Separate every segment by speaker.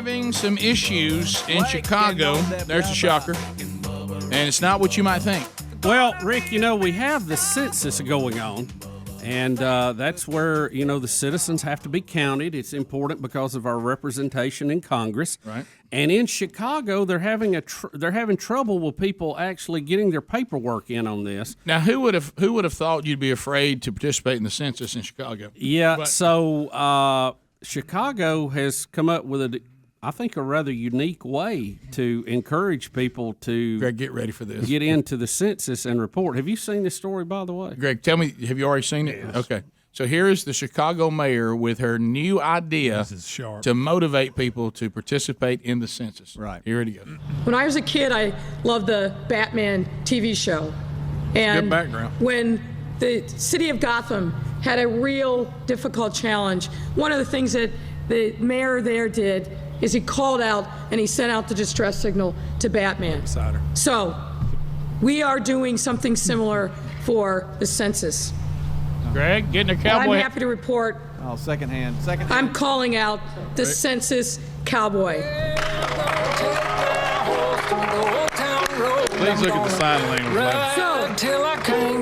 Speaker 1: having some issues in Chicago. There's a shocker. And it's not what you might think.
Speaker 2: Well, Rick, we have the census going on. And that's where, the citizens have to be counted. It's important because of our representation in Congress.
Speaker 1: Right.
Speaker 2: And in Chicago, they're having trouble with people actually getting their paperwork in on this.
Speaker 1: Now, who would have thought you'd be afraid to participate in the census in Chicago?
Speaker 2: Yeah, so Chicago has come up with I think a rather unique way to encourage people to
Speaker 1: Greg, get ready for this.
Speaker 2: Get into the census and report. Have you seen this story, by the way?
Speaker 1: Greg, tell me, have you already seen it?
Speaker 3: Yes.
Speaker 1: Okay. So here is the Chicago mayor with her new idea to motivate people to participate in the census.
Speaker 3: Right.
Speaker 1: Here it goes.
Speaker 4: When I was a kid, I loved the Batman TV show. And
Speaker 1: good background.
Speaker 4: When the city of Gotham had a real difficult challenge, one of the things that the mayor there did is he called out and he sent out the distress signal to Batman. So we are doing something similar for the census.
Speaker 1: Greg, getting a cowboy.
Speaker 4: I'm happy to report.
Speaker 3: Oh, second hand.
Speaker 4: I'm calling out the Census Cowboy.
Speaker 5: Please look at the sign language.
Speaker 4: So,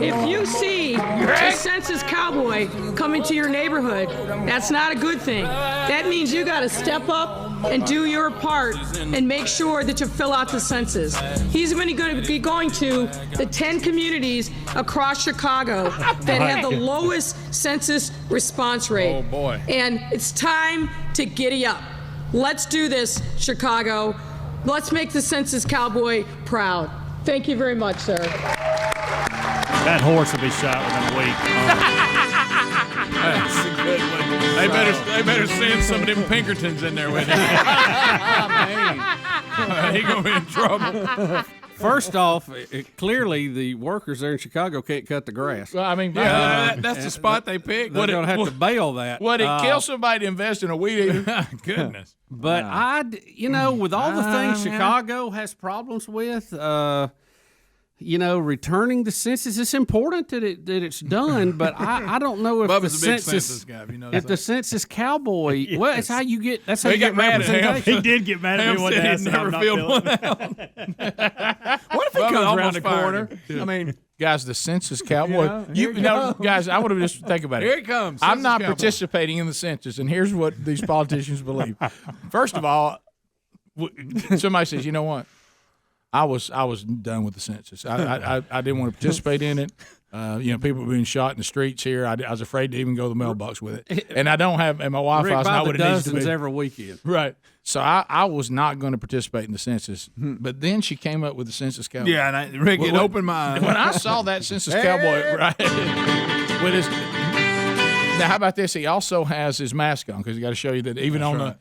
Speaker 4: if you see a Census Cowboy come into your neighborhood, that's not a good thing. That means you got to step up and do your part and make sure that you fill out the census. He's going to be going to the 10 communities across Chicago that have the lowest census response rate.
Speaker 5: Oh, boy.
Speaker 4: And it's time to giddy up. Let's do this, Chicago. Let's make the Census Cowboy proud. Thank you very much, sir.
Speaker 6: That horse will be shot within a week.
Speaker 5: That's a good one. They better send some of them Pinkertons in there with him. He gonna be in trouble.
Speaker 2: First off, clearly the workers there in Chicago can't cut the grass.
Speaker 1: Well, I mean,
Speaker 5: That's the spot they picked.
Speaker 2: They're going to have to bail that.
Speaker 1: Would it kill somebody to invest in a weed eater?
Speaker 5: Goodness.
Speaker 2: But with all the things Chicago has problems with, returning the census, it's important that it's done. But I don't know if
Speaker 5: Bubba's
Speaker 2: the
Speaker 5: a big
Speaker 2: census,
Speaker 5: census guy. You know
Speaker 2: if the census cowboy,
Speaker 6: Yes.
Speaker 2: well, it's how you get. That's how
Speaker 5: He
Speaker 2: you
Speaker 5: got
Speaker 2: get
Speaker 5: mad at him.
Speaker 2: representation.
Speaker 6: He did get mad at me one day. I said,
Speaker 5: never
Speaker 6: I'm not
Speaker 5: filled
Speaker 6: feeling
Speaker 5: one
Speaker 6: it.
Speaker 5: out.
Speaker 3: What if he
Speaker 5: Bubba
Speaker 3: comes around
Speaker 5: almost
Speaker 3: the
Speaker 5: fired
Speaker 3: corner?
Speaker 5: him.
Speaker 3: I mean,
Speaker 1: Guys, the census cowboy.
Speaker 3: Here it comes.
Speaker 1: Guys, I would have just think about it.
Speaker 5: Here it comes.
Speaker 1: I'm
Speaker 5: Census
Speaker 1: not
Speaker 5: Cowboy.
Speaker 1: participating in the census, and here's what these politicians believe. First of all, somebody says, you know what? I was done with the census. I didn't want to participate in it. People being shot in the streets here. I was afraid to even go to the mailbox with it, and I don't have. And my wife
Speaker 2: Rick,
Speaker 1: is
Speaker 2: by
Speaker 1: not
Speaker 2: the
Speaker 1: what it needs to
Speaker 2: dozens
Speaker 1: be.
Speaker 2: every weekend.
Speaker 1: Right. So I was not going to participate in the census, but then she came up with the census cowboy.
Speaker 5: Yeah, and Rick, it opened my eyes.
Speaker 1: When I saw that census cowboy, right, with his. Now, how about this? He also has his mask on because he got to show you that even on the horse,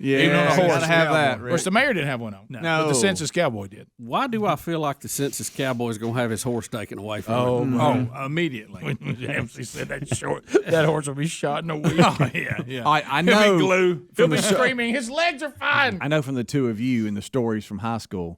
Speaker 3: gotta have that,
Speaker 1: Of course, the mayor didn't have one on.
Speaker 3: No.
Speaker 1: But the census cowboy did.
Speaker 2: Why do I feel like the census cowboy is going to have his horse taken away from him?
Speaker 5: Oh, immediately.
Speaker 1: When MC said that horse will be shot in a week.
Speaker 5: Oh, yeah.
Speaker 3: I
Speaker 5: He'll
Speaker 3: know.
Speaker 5: be glue.
Speaker 1: He'll be screaming, his legs are fine.
Speaker 3: I know from the two of you and the stories from high school,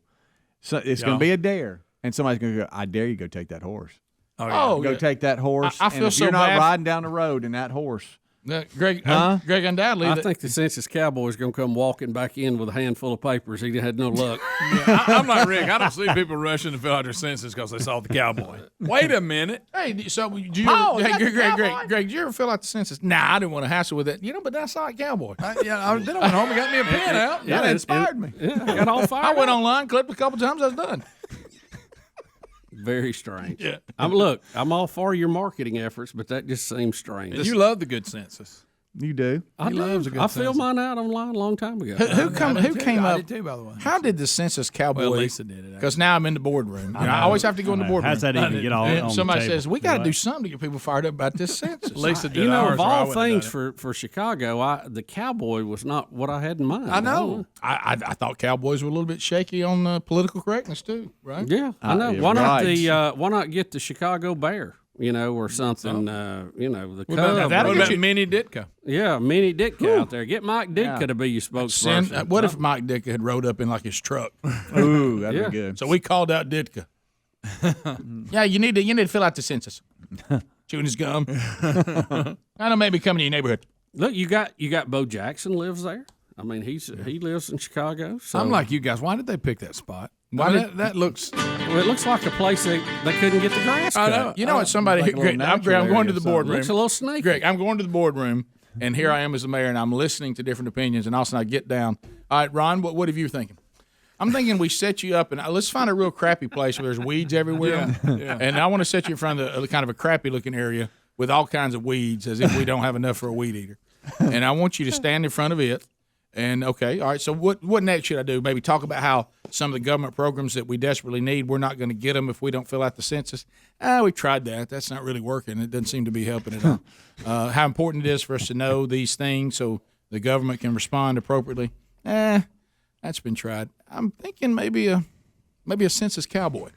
Speaker 3: so it's going to be a dare, and somebody's going to go, I dare you go take that horse. Go take that horse.
Speaker 1: I feel
Speaker 3: and if
Speaker 1: so
Speaker 3: you're not
Speaker 1: bad.
Speaker 3: riding down the road in that horse.
Speaker 1: Greg, Greg, undoubtedly.
Speaker 2: I think the census cowboy is going to come walking back in with a handful of papers. He had no luck.
Speaker 5: I'm like Rick. I don't see people rushing to fill out their census because they saw the cowboy. Wait a minute.
Speaker 1: Hey, so do you Greg, did you ever fill out the census? Nah, I didn't want to hassle with it. But I saw a cowboy.
Speaker 5: Then I went home and got me a pen out.
Speaker 3: Yeah, that inspired me.
Speaker 2: Yeah, I got all fired
Speaker 1: I went
Speaker 2: up.
Speaker 1: online, clipped a couple times, I was done.
Speaker 2: Very strange.
Speaker 1: Yeah.
Speaker 2: I'm all for your marketing efforts, but that just seems strange.
Speaker 5: You love the good census.
Speaker 3: You do.
Speaker 2: I do.
Speaker 5: loves a good
Speaker 2: I filled
Speaker 5: census.
Speaker 2: mine out online a long time ago.
Speaker 1: Who came
Speaker 5: I
Speaker 1: up?
Speaker 5: did too, by the way.
Speaker 1: How did the census cowboy?
Speaker 5: Well, Lisa did it.
Speaker 1: Because now I'm in the boardroom. I always have to go in the boardroom.
Speaker 6: How's that even get all
Speaker 1: And
Speaker 6: on
Speaker 1: somebody
Speaker 6: the table?
Speaker 1: says we got to
Speaker 6: Right.
Speaker 1: do something to get people fired up about this census.
Speaker 5: Lisa did
Speaker 2: of
Speaker 5: ours. or I
Speaker 2: all
Speaker 5: wouldn't have
Speaker 2: things
Speaker 5: done
Speaker 2: for Chicago, the cowboy was not what I had in mind.
Speaker 5: I know.
Speaker 1: I thought cowboys were a little bit shaky on political correctness too, right?
Speaker 2: Yeah, I know.
Speaker 3: yeah,
Speaker 2: Why not
Speaker 3: right.
Speaker 2: why not get the Chicago Bear? Or something. The
Speaker 5: What about,
Speaker 2: Cub.
Speaker 5: what
Speaker 1: get
Speaker 5: about
Speaker 1: you-
Speaker 5: Minnie Ditka?
Speaker 2: Yeah, Mini Ditka out there. Get Mike Ditka to be your spokesperson.
Speaker 1: What if Mike Ditka had rode up in like his truck?
Speaker 3: Ooh, that'd
Speaker 2: Yeah.
Speaker 3: be good.
Speaker 1: So we called out Ditka. Yeah, you need to fill out the census. Chewing his gum. I know, maybe coming to your neighborhood.
Speaker 2: Look, you got Bo Jackson lives there. I mean, he lives in Chicago. So
Speaker 5: I'm like you guys. Why did they pick that spot? That looks.
Speaker 2: Well, it looks like a place they couldn't get the grass cut.
Speaker 5: I know.
Speaker 1: You know what? Somebody.
Speaker 3: Like
Speaker 1: Greg, I'm going to the boardroom.
Speaker 2: Looks a little snaky.
Speaker 1: Greg, I'm going to the boardroom, and here I am as the mayor, and I'm listening to different opinions, and all of a sudden I get down. All right, Ron, what are you thinking? I'm thinking we set you up, and let's find a real crappy place where there's weeds everywhere. Yeah. And I want to set you in front of kind of a crappy-looking area with all kinds of weeds, as if we don't have enough for a weed eater. And I want you to stand in front of it. And, okay, all right, so what next should I do? Maybe talk about how some of the government programs that we desperately need, we're not going to get them if we don't fill out the census. We tried that. That's not really working. It doesn't seem to be helping at all. How important it is for us to know these things so the government can respond appropriately. That's been tried. I'm thinking maybe a census cowboy.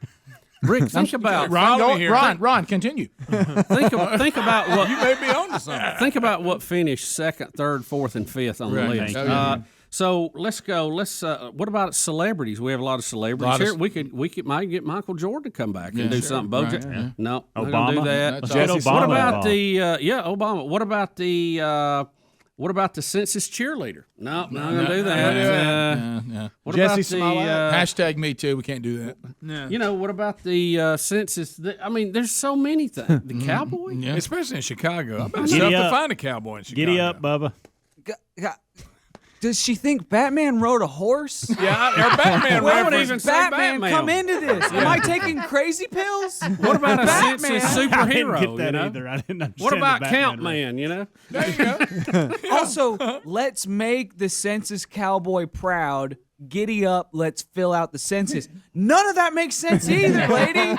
Speaker 2: Rick, think about
Speaker 1: Ron, continue.
Speaker 2: think about what
Speaker 5: You may be on to something.
Speaker 2: think about what finished second, third, fourth, and fifth on the list. So let's go. What about celebrities? We have a lot of celebrities here. We might get Michael Jordan to come back and do something.
Speaker 6: Right.
Speaker 2: No,
Speaker 6: Obama.
Speaker 2: not gonna do that.
Speaker 6: Obama.
Speaker 2: What about Obama? What about the census cheerleader? No, not gonna do that. What
Speaker 3: Jesse
Speaker 2: about the
Speaker 3: Smollett?
Speaker 1: Hashtag me too. We can't do that.
Speaker 2: what about the census? There's so many things. The cowboy.
Speaker 1: Yeah.
Speaker 5: Especially in Chicago. I bet it's
Speaker 6: Giddy
Speaker 5: tough to
Speaker 6: up.
Speaker 5: find a cowboy in Chicago.
Speaker 6: Giddy up, Bubba.
Speaker 7: Does she think Batman rode a horse?
Speaker 5: Yeah, or Batman
Speaker 2: Where would
Speaker 5: reference.
Speaker 2: even say
Speaker 7: Batman
Speaker 2: Batman
Speaker 7: come into this? Am I taking crazy pills?
Speaker 2: What about a
Speaker 7: Batman?
Speaker 2: census
Speaker 6: I didn't
Speaker 2: superhero?
Speaker 6: get that
Speaker 2: you know?
Speaker 6: either. I didn't understand
Speaker 2: What about
Speaker 6: the
Speaker 2: Count
Speaker 6: Batman
Speaker 2: Man? You know,
Speaker 5: There you go.
Speaker 7: Also, let's make the census cowboy proud. Giddy up, let's fill out the census. None of that makes sense either, lady.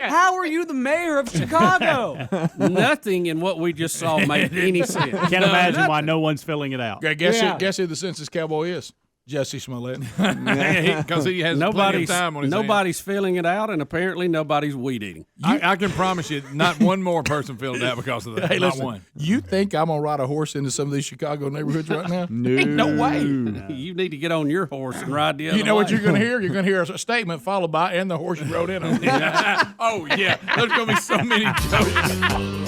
Speaker 7: How are you the mayor of Chicago?
Speaker 2: nothing in what we just saw made any sense.
Speaker 6: Can't imagine why no one's filling it out.
Speaker 1: Greg, guess who the census cowboy is? Jesse Smollett.
Speaker 5: Because he has plenty of time on his hands.
Speaker 2: Nobody's filling it out, and apparently nobody's weed eating.
Speaker 5: I can promise you, not one more person filled it out because of that.
Speaker 1: Hey,
Speaker 5: not
Speaker 1: listen,
Speaker 5: one.
Speaker 1: you think I'm gonna ride a horse into some of these Chicago neighborhoods right now? No way.
Speaker 2: You need to get on your horse and ride the other
Speaker 1: You know what
Speaker 2: way.
Speaker 1: you're gonna hear? You're gonna hear a statement followed by "and the horse you rode in on."
Speaker 5: Oh yeah, there's gonna be so many jokes.